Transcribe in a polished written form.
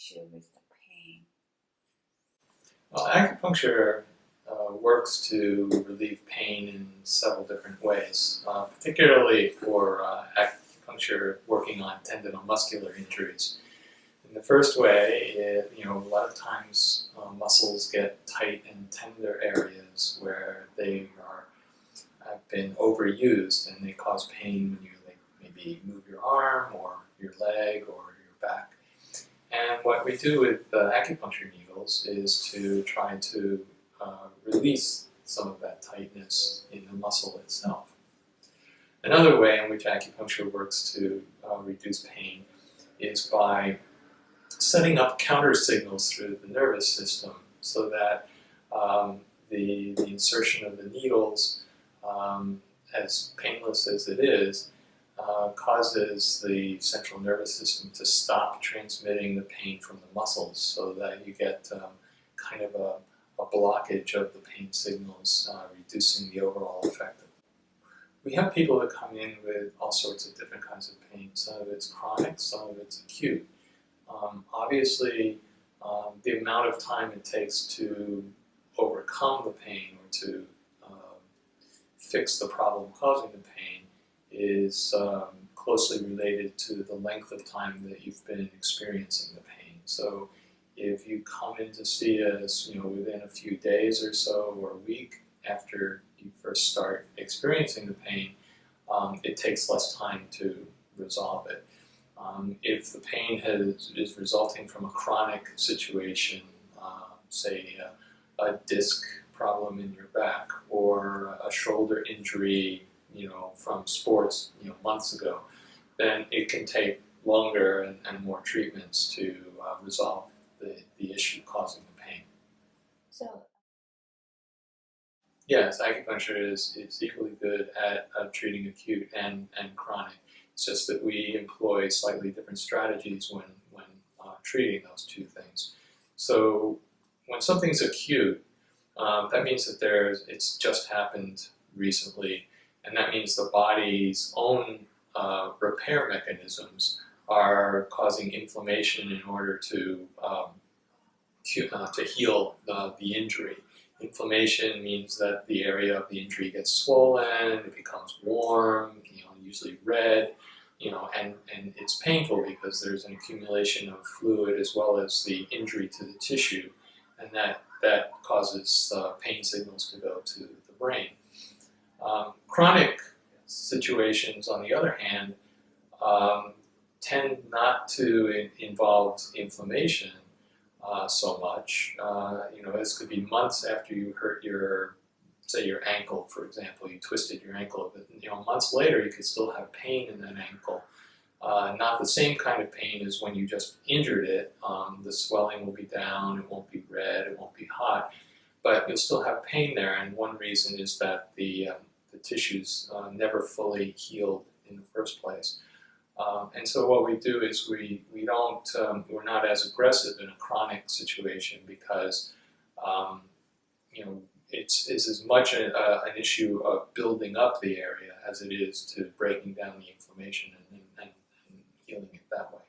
issue with the pain? Well, acupuncture works to relieve pain in several different ways, particularly for acupuncture working on tendinomuscular injuries. In the first way, a lot of times muscles get tight in tender areas where have been overused, and they cause pain when you maybe move your arm or your leg or your back. And what we do with acupuncture needles is to try to release some of that tightness in the muscle itself. Another way in which acupuncture works to reduce pain is by setting up counter signals through the nervous system so that the insertion of the needles, as painless as it is, causes the central nervous system to stop transmitting the pain from the muscles, so that you get kind of a blockage of the pain signals, reducing the overall effect. We have people that come in with all sorts of different kinds of pain. Some of it's chronic, some of it's acute. Obviously, the amount of time it takes to overcome the pain or to fix the problem causing the pain is closely related to the length of time that you've been experiencing the pain. So if you come in to see us, within a few days or so, or a week after you first start experiencing the pain, it takes less time to resolve it. If the pain is resulting from a chronic situation, say a disc problem in your back or a shoulder injury, from sports, months ago, then it can take longer and more treatments to resolve the issue causing the pain. So, Yes, acupuncture is equally good at treating acute and chronic. It's just that we employ slightly different strategies when treating those two things. So when something's acute, that means that it's just happened recently, and that means the body's own repair mechanisms are causing inflammation in order to heal the injury. Inflammation means that the area of the injury gets swollen, it becomes warm, usually red, and it's painful because there's an accumulation of fluid as well as the injury to the tissue, and that causes pain signals to go to the brain. Chronic situations, on the other hand, tend not to involve inflammation so much. This could be months after you hurt say your ankle, for example. You twisted your ankle, but months later you could still have pain in that ankle. Not the same kind of pain as when you just injured it. The swelling will be down, it won't be red, it won't be hot, but you'll still have pain there, and one reason is that the tissues never fully healed in the first place. And so what we do is we're not as aggressive in a chronic situation because it's as much an issue of building up the area as it is to breaking down the inflammation and healing it that way.